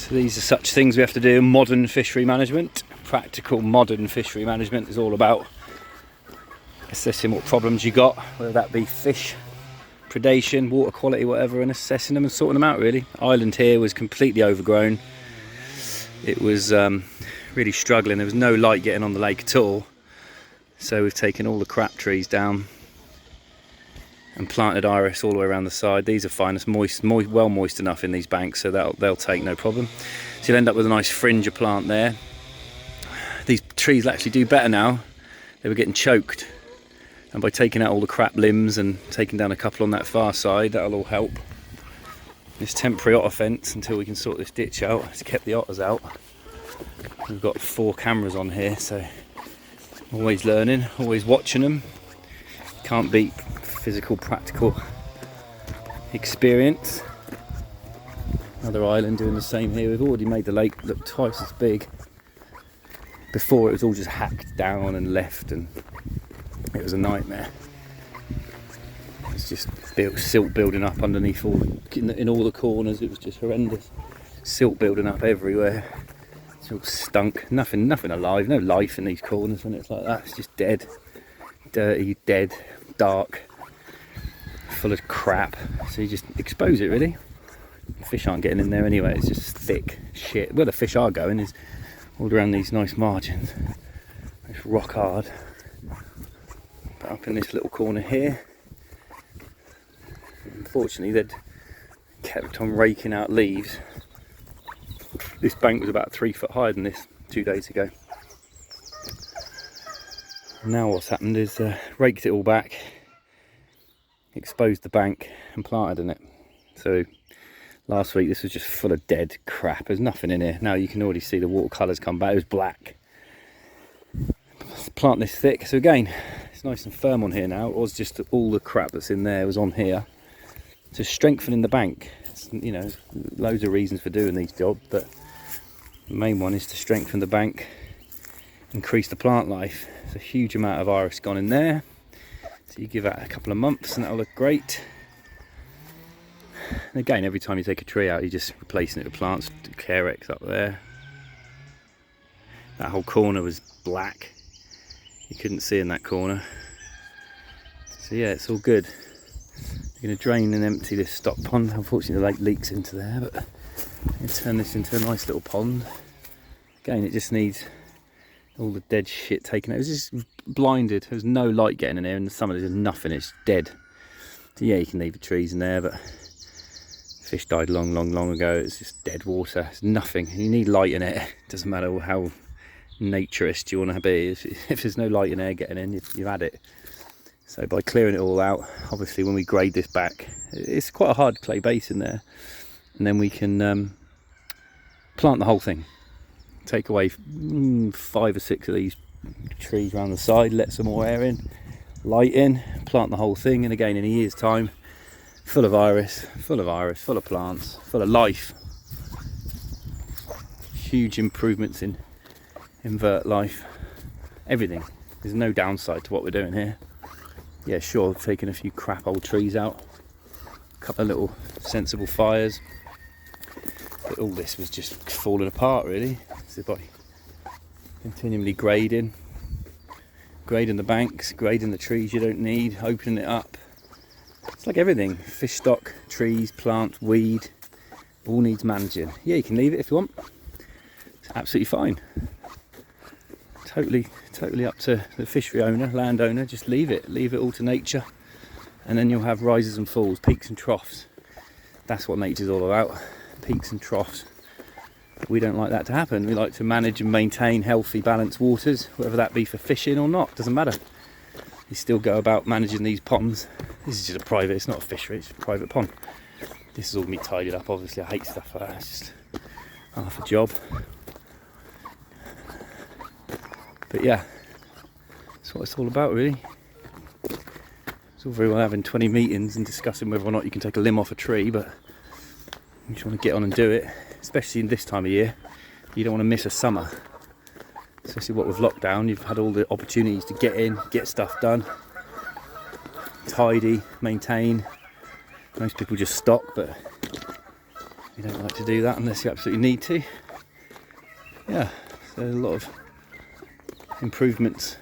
So these are such things we have to do in modern fishery management. Practical modern fishery management is all about assessing what problems you got, whether that be fish, predation, water quality, whatever, and assessing them and sorting them out really. Island here was completely overgrown. It was really struggling. There was no light getting on the lake at all. So we've taken all the crap trees down and planted iris all the way around the side. These are fine, it's well moist enough in these banks, so they'll take no problem. So you'll end up with a nice fringe of plant there. These trees actually do better now. They were getting choked, and by taking out all the crap limbs and taking down a couple on that far side, that'll all help. This temporary otter fence until we can sort this ditch out. It's kept the otters out. We've got 4 cameras on here, so always learning, always watching them. Can't beat physical, practical experience. Another island doing the same here. We've already made the lake look twice as big. Before it was all just hacked down and left, and it was a nightmare. It's just silt building up underneath in all the corners. It was just horrendous. Silt building up everywhere. It's all stunk. Nothing alive. No life in these corners when it's like that. It's just dead, dirty, dead, dark, full of crap. So you just expose it really. The fish aren't getting in there anyway. It's just thick shit. Where the fish are going is all around these nice margins. It's rock hard. But up in this little corner here, unfortunately they'd kept on raking out leaves. This bank was about 3 foot higher than this 2 days ago. Now what's happened is raked it all back, exposed the bank and planted in it. So last week this was just full of dead crap. There's nothing in here. Now you can already see the watercolours come back. It was black. Plant this thick, so again it's nice and firm on here now. It was just all the crap that's in there was on here. So strengthening the bank. You know, loads of reasons for doing these jobs, but the main one is to strengthen the bank, increase the plant life. There's a huge amount of iris gone in there, so you give that a couple of months and that'll look great. And again, every time you take a tree out, you're just replacing it with plants. Carex up there. That whole corner was black. You couldn't see in that corner. So yeah, it's all good. We're going to drain and empty this stock pond. Unfortunately the lake leaks into there, but I'm going to turn this into a nice little pond. Again, it just needs all the dead shit taken out. It was just blinded. There was no light getting in there. In the summer there's nothing, it's dead. So yeah, you can leave the trees in there, but fish died long ago. It's just dead water. It's nothing. You need light in it. It doesn't matter how naturist you want to be. If there's no light and air getting in, you've had it. So by clearing it all out, obviously when we grade this back, it's quite a hard clay base in there, and then we can plant the whole thing. Take away 5 or 6 of these trees around the side, let some more air in, light in, plant the whole thing, and again in a year's time, full of iris, full of plants, full of life. Huge improvements in invert life, everything. There's no downside to what we're doing here. Yeah, sure, taking a few crap old trees out, a couple of little sensible fires, but all this was just falling apart really. So by continually grading the banks, grading the trees you don't need, opening it up. It's like everything, fish stock, trees, plants, weed, all needs managing. Yeah, you can leave it if you want. It's absolutely fine. Totally up to the fishery owner, landowner. Just leave it all to nature, and then you'll have rises and falls, peaks and troughs. That's what nature's all about, peaks and troughs. We don't like that to happen. We like to manage and maintain healthy, balanced waters, whether that be for fishing or not, doesn't matter. You still go about managing these ponds. This is just a private, it's not a fishery, it's a private pond. This is all going to be tidied up, obviously. I hate stuff like that, it's just half a job. But yeah, that's what it's all about really. It's all very well having 20 meetings and discussing whether or not you can take a limb off a tree, but you just want to get on and do it, especially in this time of year. You don't want to miss a summer, especially what with lockdown. You've had all the opportunities to get in, get stuff done, tidy, maintain. Most people just stock, but You don't like to do that unless you absolutely need to. Yeah, so a lot of improvements